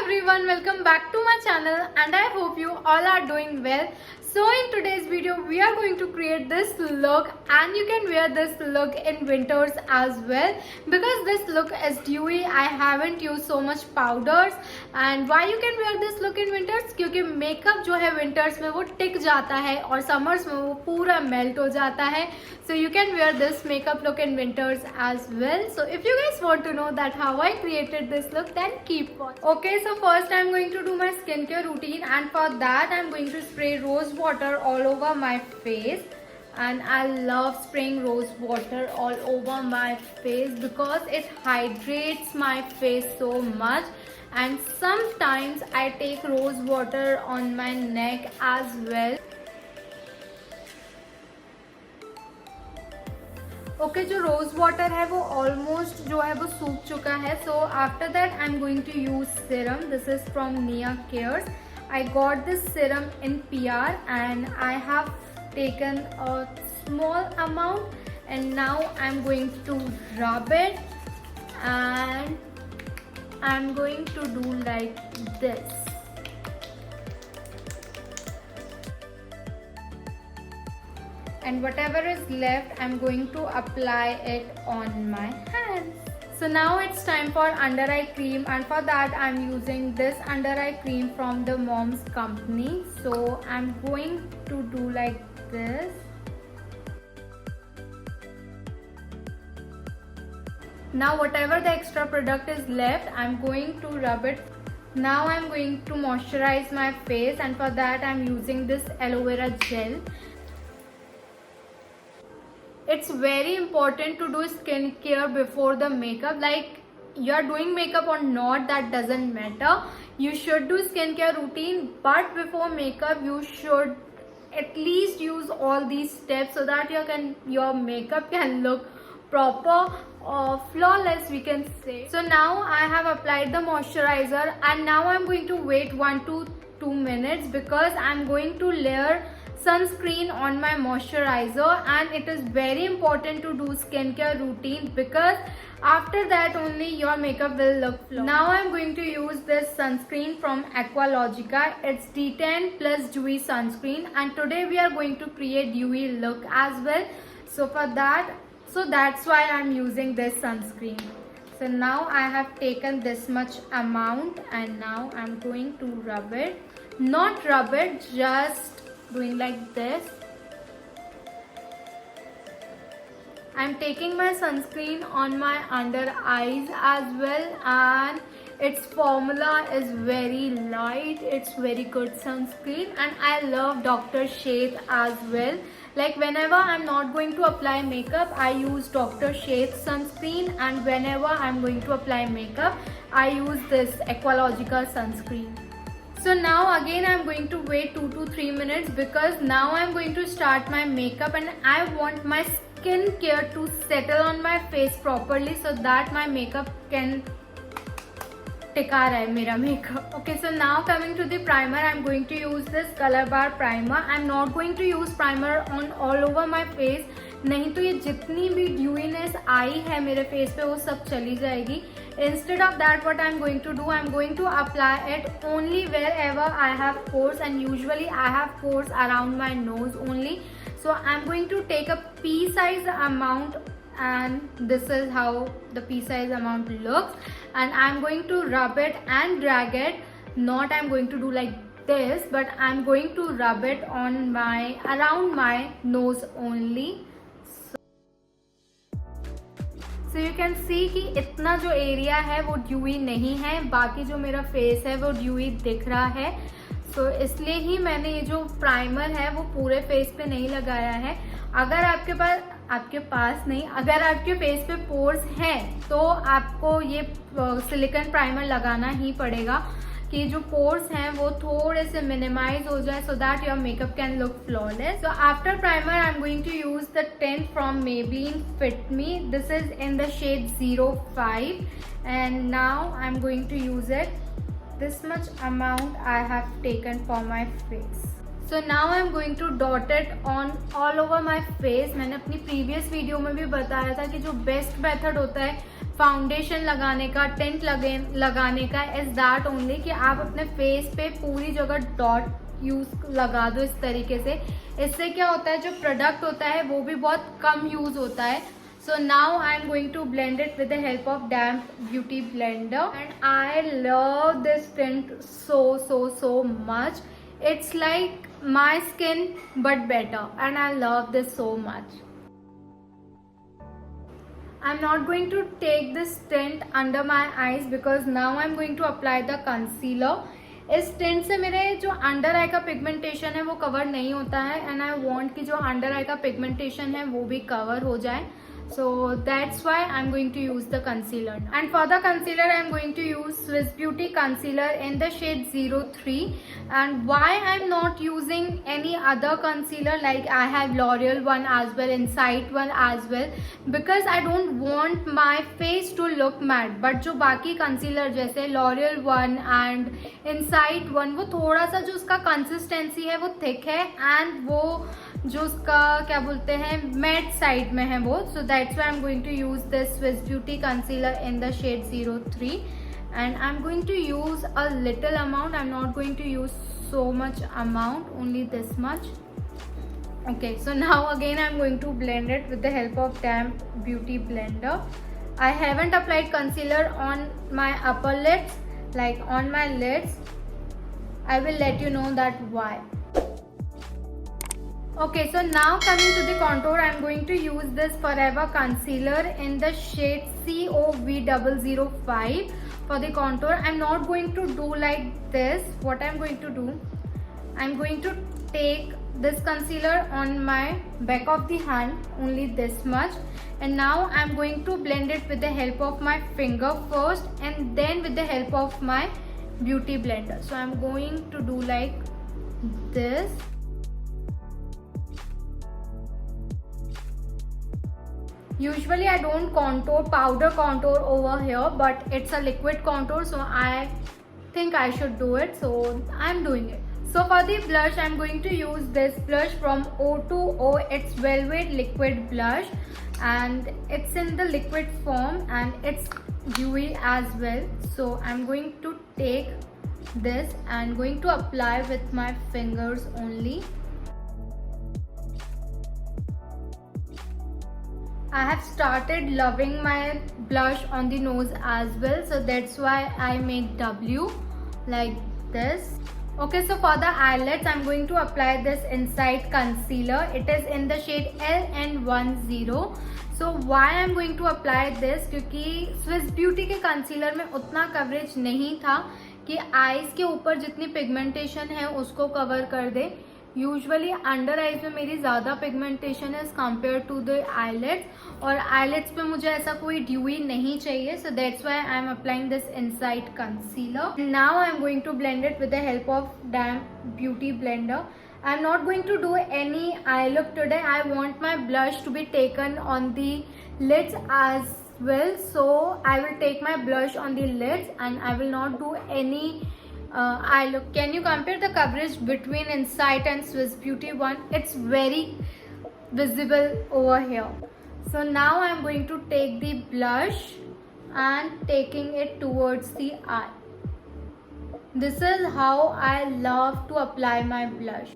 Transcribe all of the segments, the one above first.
everyone, welcome back to my channel and I hope you all are doing well. So in today's video we are going to create this look and you can wear this look in winters as well because this look is dewy. I haven't used so much powders and why you can wear this look in winters क्योंकि makeup जो है winters में वो टिक जाता है और summers में वो पूरा मेल्ट हो जाता है. So you can wear this makeup look in winters as well. So if you guys want to know that how I created this look, then keep watching. Okay, so first I'm going to do my skincare routine and for that I'm going to spray rose water all over my face. And I love spraying rose water all over my face because it hydrates my face so much. And sometimes I take rose water on my neck as well. Okay जो rose water है वो almost जो है वो सूख चुका है. So after that I am going to use serum. This is from Nia cares. I got this serum in PR and I have taken a small amount and now I am going to rub it and I am going to do like this. And whatever is left I'm going to apply it on my hands. So now it's time for under eye cream and for that I'm using this under eye cream from the Mom's Company. So I'm going to do like this. Now whatever the extra product is left I'm going to rub it. Now I'm going to moisturize my face and for that I'm using this aloe vera gel. It's very important to do skincare before the makeup. Like you are doing makeup or not, that doesn't matter. You should do skincare routine, but before makeup you should at least use all these steps so that your makeup can look proper or flawless, we can say. So now I have applied the moisturizer and now I'm going to wait 1 to 2 minutes because I'm going to layer sunscreen on my moisturizer. And it is very important to do skincare routine because after that only your makeup will look flawless. Now I'm going to use this sunscreen from Aqualogica. It's D10 plus dewy sunscreen and today we are going to create dewy look as well. So that's why I'm using this sunscreen. So now I have taken this much amount and now I'm going to rub it. Not rub it, just doing like this. I'm taking my sunscreen on my under eyes as well and its formula is very light. It's very good sunscreen and I love Dr. Sheth's as well. Like whenever I'm not going to apply makeup I use Dr. Sheth's sunscreen and whenever I'm going to apply makeup I use this Aqualogica sunscreen. So now again I'm going to wait 2 to 3 minutes because now I'm going to start my makeup and I want my skin care to settle on my face properly so that my makeup can टिका रहे मेरा makeup. Okay, so now coming to the primer, I'm going to use this Color Bar primer. I'm not going to use primer on all over my face. नहीं तो ये जितनी भी ड्यूइनेस आई है मेरे फेस पे वो सब चली जाएगी. Instead of that what I'm going to do, I'm going to apply it only wherever I have pores and usually I have pores around my nose only. So I'm going to take a pea size amount and this is how the pea size amount looks and I'm going to rub it and drag it. Not I'm going to do like this but I'm going to rub it on around my nose only. So you can see कि इतना जो area है वो dewy नहीं है, बाकी जो मेरा फेस है वो ड्यूई दिख रहा है. So इसलिए ही मैंने ये जो प्राइमर है वो पूरे फेस पे नहीं लगाया है. अगर आपके फेस पे पोर्स हैं तो आपको ये सिलिकॉन प्राइमर लगाना ही पड़ेगा कि जो पोर्स हैं वो थोड़े से मिनिमाइज हो जाए so that your makeup can look flawless. So after primer I'm going to use the tint from Maybelline Fit Me. This is in the shade 05 and now I'm going to use it. This much amount I have taken for my face. So now I'm going to dot it on all over my face. मैंने अपनी previous video में भी बताया था कि जो best method होता है फाउंडेशन लगाने का, टिंट लगाने का इज दैट ओनली कि आप अपने फेस पे पूरी जगह डॉट यूज लगा दो इस तरीके से. इससे क्या होता है, जो प्रोडक्ट होता है वो भी बहुत कम यूज होता है. So now I am going to blend it with the help of Damp Beauty Blender, and I love this tint so much. It's like my skin but better, and I love this so much. I'm not going to take this tint under my eyes because now I'm going to apply the concealer. इस tint से मेरे जो under आई का pigmentation है वो cover नहीं होता है, एंड आई वांट कि जो अंडर आई का पिगमेंटेशन है वो भी कवर हो जाए. So that's why I'm going to use the concealer now. And for the concealer I'm going to use Swiss Beauty concealer in the shade 03. And why I'm not using any other concealer, like I have L'Oreal one as well, Insight one as well, because I don't want my face to look matte. But जो बाकी concealer जैसे L'Oreal one and Insight one, वो थोड़ा सा जो उसका consistency है वो thick है, and वो जो उसका क्या बोलते हैं मैट साइड में है वो. So that's why I am going to use this Swiss Beauty concealer in the shade 03, and I am going to use a little amount. I am not going to use so much amount, only this much. Okay, so now again I am going to blend it with the help of Damp Beauty Blender. I haven't applied concealer on my upper lids, like on my lids. I will let you know that why. Okay, so now coming to the contour, I am going to use this Forever concealer in the shade COV005 for the contour. I am not going to do like this. What I am going to do, I am going to take this concealer on my back of the hand, only this much, and now I am going to blend it with the help of my finger first, and then with the help of my beauty blender. So I am going to do like this. Usually I don't powder contour over here, but it's a liquid contour, so I think I should do it, so I'm doing it. So for the blush, I'm going to use this blush from O2O. It's Velvet Liquid Blush, and it's in the liquid form, and it's dewy as well. So I'm going to take this and going to apply with my fingers only. I have started loving my blush on the nose as well, so that's why I made W like this. Okay, so for the eyelids, I'm going to apply this Insight concealer. It is in the shade LN10. So why I'm going to apply this, क्योंकि Swiss Beauty के concealer में उतना coverage नहीं था कि eyes के ऊपर जितनी pigmentation है उसको cover कर दे. यूजुअली अंडर आईज में मेरी ज़्यादा पिगमेंटेशन है कंपेयर टू द आईलेट्स, और आईलेट्स पे मुझे ऐसा कोई ड्यूई नहीं चाहिए. So that's why I am applying this Insight concealer. Now I am going to blend it with the help of damp beauty blender. I am not going to do any eye look today. I want my blush to be taken on the lids as well. So I will take my blush on the lids, and I will not do any eye look. Can you compare the coverage between Insight and Swiss Beauty one? It's very visible over here. So now I am going to take the blush and taking it towards the eye. This is how I love to apply my blush.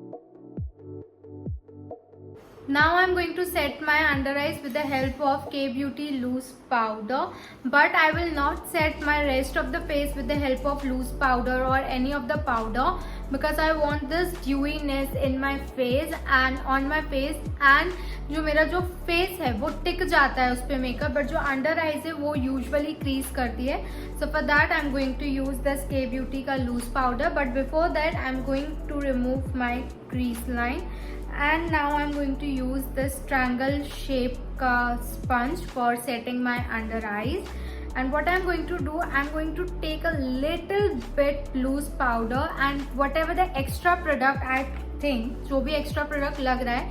Now I am going to set my under eyes with the help of K Beauty loose powder, but I will not set my rest of the face with the help of loose powder or any of the powder, because I want this dewiness in my face and on my face, and जो मेरा जो face है वो टिक जाता है उस पर makeup, but जो अंडर आईज है वो यूजुअली क्रीज करती है. So for that I am going to use this K Beauty का loose powder, but before that I am going to remove my crease line. And now I'm going to use this triangle shape ka sponge for setting my under eyes. And what I'm going to do, I'm going to take a little bit loose powder, and whatever the extra product I think, जो भी extra product लग रहा है,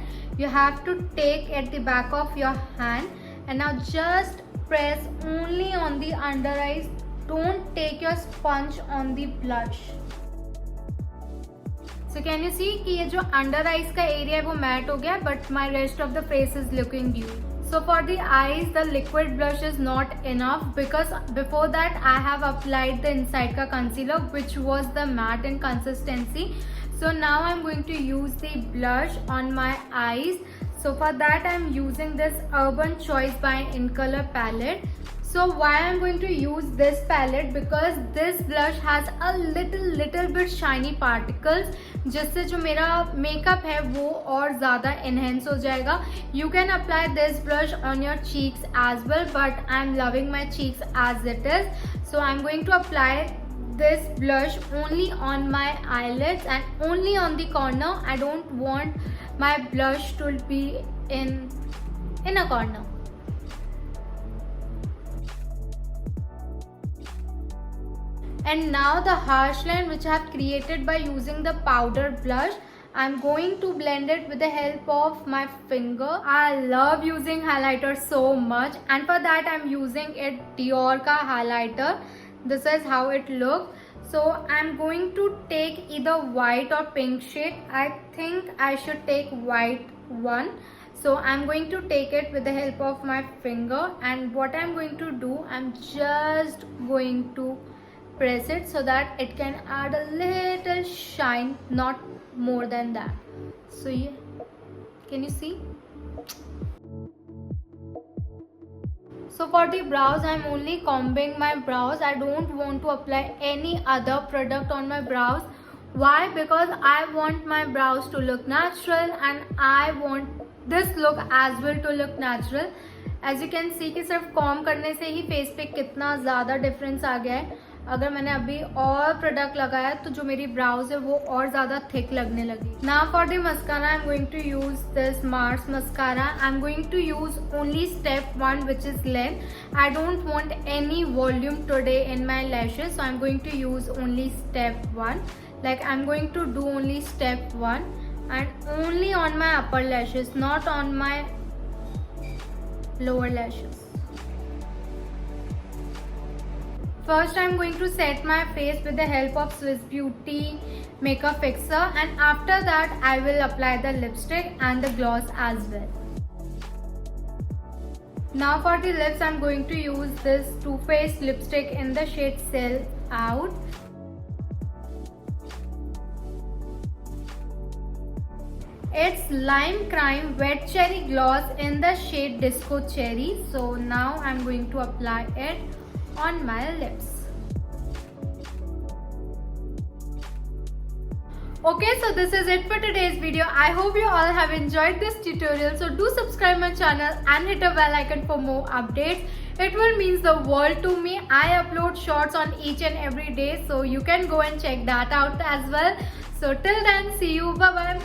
you have to take at the back of your hand, and now just press only on the under eyes. Don't take your sponge on the blush. So can you see कि ये जो under eyes का area है वो mat हो गया, but my rest of the face is looking due. So for the eyes, the liquid blush is not enough because before that I have applied the Inside Ka concealer, which was the matte in consistency. So now I'm going to use the blush on my eyes. So for that I'm using this Urban Choice by InColor palette. So why I'm going to use this palette, because this blush has a little bit shiny particles, जिससे जो मेरा makeup है वो और ज़्यादा enhance हो जाएगा. You can apply this blush on your cheeks as well, but I'm loving my cheeks as it is. So I'm going to apply this blush only on my eyelids and only on the corner. I don't want my blush to be in a corner. And now the harsh line which I have created by using the powder blush, I'm going to blend it with the help of my finger. I love using highlighter so much, and for that I'm using a Dior ka highlighter. This is how it looks. So I'm going to take either white or pink shade. I think I should take white one. So I'm going to take it with the help of my finger, and what I'm going to do, I'm just going to press it so that it can add a little shine, not more than that. So yeah, can you see? So for the brows, I'm only combing my brows. I don't want to apply any other product on my brows. Why? Because I want my brows to look natural and I want this look as well to look natural. As you can see कि सिर्फ comb करने से ही face पे कितना ज़्यादा difference आ गया है. अगर मैंने अभी और प्रोडक्ट लगाया तो जो मेरी ब्राउज है वो और ज़्यादा थिक लगने लगी. Now for the mascara I am going to use this Mars mascara. I am going to use only step 1 which is length. I don't want any volume today in my lashes, so I'm going to use only step 1. Like I'm going to do only step 1 and only on my upper lashes, not on my lower lashes. First I'm going to set my face with the help of Swiss Beauty Makeup Fixer, and after that I will apply the lipstick and the gloss as well. Now for the lips I'm going to use this Too Faced lipstick in the shade Sell Out. It's Lime Crime Wet Cherry Gloss in the shade Disco Cherry. So now I'm going to apply it on my lips. Okay, so this is it for today's video. I hope you all have enjoyed this tutorial. So do subscribe my channel and hit a bell icon for more updates. It will mean the world to me. I upload shorts on each and every day, so you can go and check that out as well. So till then, see you. Bye bye.